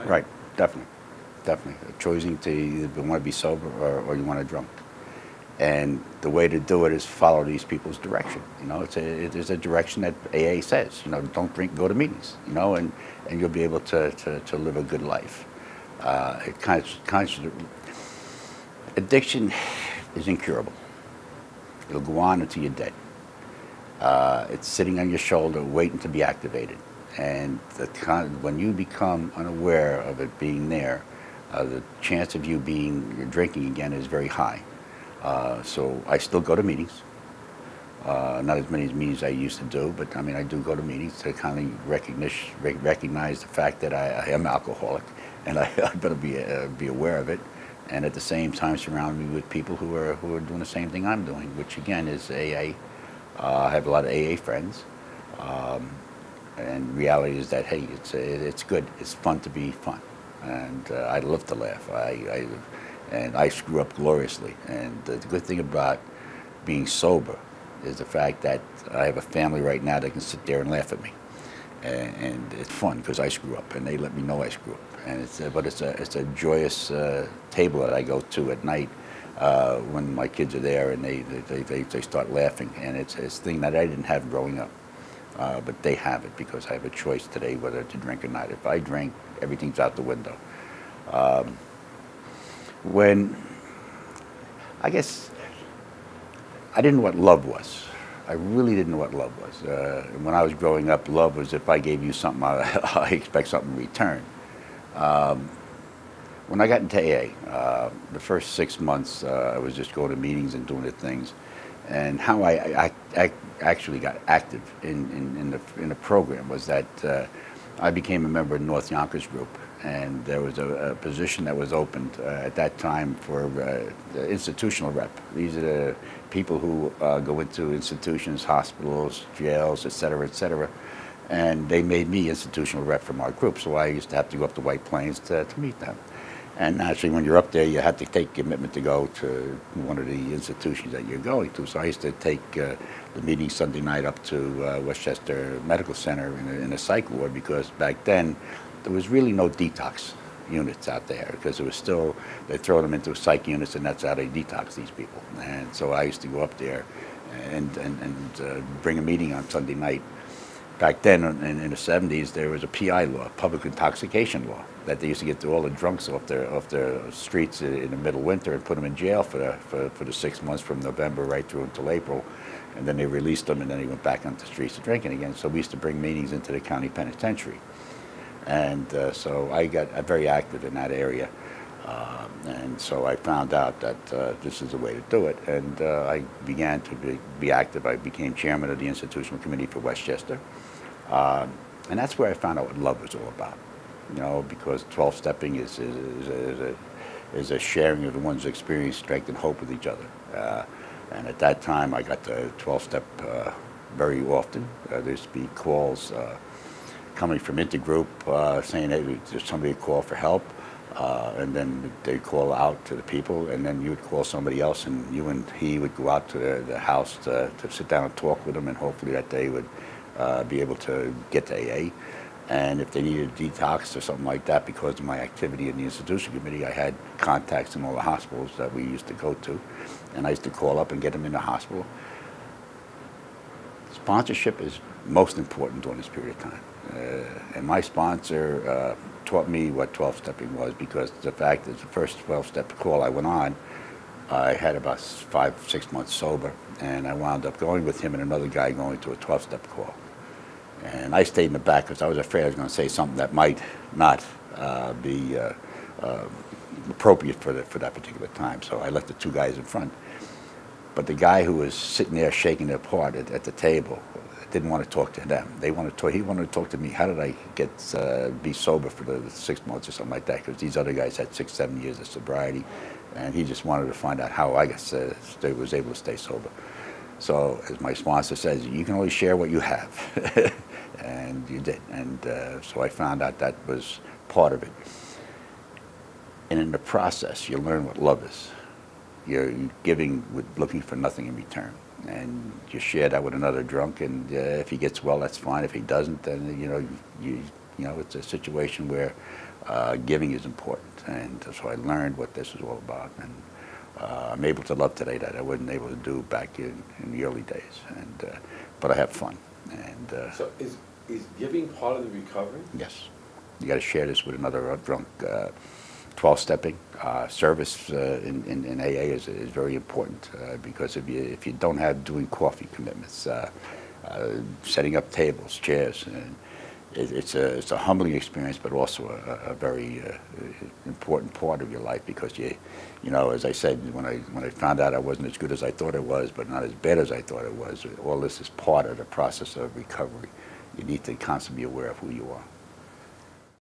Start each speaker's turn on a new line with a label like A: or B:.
A: Right, definitely, definitely. Choosing to either want to be sober or you want to drunk. And the way to do it is follow these people's direction. You know, there's a direction that AA says. You know, don't drink, go to meetings. You know, and you'll be able to live a good life. It addiction is incurable. It'll go on until you're dead. It's sitting on your shoulder waiting to be activated. And when you become unaware of it being there, the chance of you drinking again is very high. So I still go to meetings. Not as many meetings I used to do, but I mean I do go to meetings to kind of recognize the fact that I am alcoholic, and I better be aware of it, and at the same time surround me with people who are doing the same thing I'm doing, which again is AA. I have a lot of AA friends, and reality is that hey, it's good, it's fun to be fun, and I love to laugh. And I screw up gloriously. And the good thing about being sober is the fact that I have a family right now that can sit there and laugh at me, and it's fun because I screw up, and they let me know I screw up. And it's a joyous table that I go to at night when my kids are there, and they start laughing, and it's a thing that I didn't have growing up, but they have it because I have a choice today whether to drink or not. If I drink, everything's out the window. When I guess I didn't know what love was. I really didn't know what love was. When I was growing up, love was if I gave you something, I expect something in return. When I got into AA, the first 6 months, I was just going to meetings and doing the things. And how I actually got active in the program was that I became a member of North Yonkers Group. And there was a position that was opened at that time for the institutional rep. These are the people who go into institutions, hospitals, jails, et cetera, and they made me institutional rep from our group, so I used to have to go up to White Plains to meet them. And naturally, when you're up there, you had to take commitment to go to one of the institutions that you're going to. So I used to take the meeting Sunday night up to Westchester Medical Center in a psych ward, because back then, there was really no detox units out there, because it was still, they throw them into psych units and that's how they detox these people. And so I used to go up there and bring a meeting on Sunday night. Back then in the 70s, there was a PI law, public intoxication law, that they used to get all the drunks off their streets in the middle of winter and put them in jail for the 6 months from November right through until April. And then they released them, and then they went back onto the streets to drinking again. So we used to bring meetings into the county penitentiary. And so I got very active in that area. And so I found out that this is the way to do it. And I began to be active. I became chairman of the institutional committee for Westchester. And that's where I found out what love was all about. You know, because 12-stepping is a sharing of one's experience, strength, and hope with each other. And at that time, I got the 12-step very often. There used to be calls coming from Intergroup saying, hey, there's somebody to call for help. And then they'd call out to the people, and then you would call somebody else, and you and he would go out to the house to sit down and talk with them, and hopefully that they would be able to get to AA. And if they needed a detox or something like that, because of my activity in the institution committee, I had contacts in all the hospitals that we used to go to, and I used to call up and get them in the hospital. Sponsorship is most important during this period of time. And my sponsor taught me what 12-stepping was, because the fact is the first 12-step call I went on, I had about 5-6 months sober, and I wound up going with him and another guy going to a 12-step call. And I stayed in the back because I was afraid I was going to say something that might not be appropriate for that particular time. So I let the two guys in front. But the guy who was sitting there shaking their part at the table didn't want to talk to them. He wanted to talk to me. How did I be sober for the 6 months or something like that? Because these other guys had 6-7 years of sobriety, and he just wanted to find out how I was able to stay sober. So, as my sponsor says, you can only share what you have, and you did. And so I found out that was part of it. And in the process, you learn what love is. You're giving with looking for nothing in return. And you share that with another drunk, and if he gets well, that's fine. If he doesn't, then you You know, it's a situation where giving is important, and so I learned what this is all about, and I'm able to love today that I wasn't able to do back in the early days, and but I have fun, and
B: So is giving part of the recovery?
A: yes, you got to share this with another drunk. 12-stepping service in AA is very important because if you don't have doing coffee commitments, setting up tables, chairs, and it's a humbling experience, but also a very important part of your life because you know, as I said, when I found out I wasn't as good as I thought it was, but not as bad as I thought it was, all this is part of the process of recovery. You need to constantly be aware of who you are.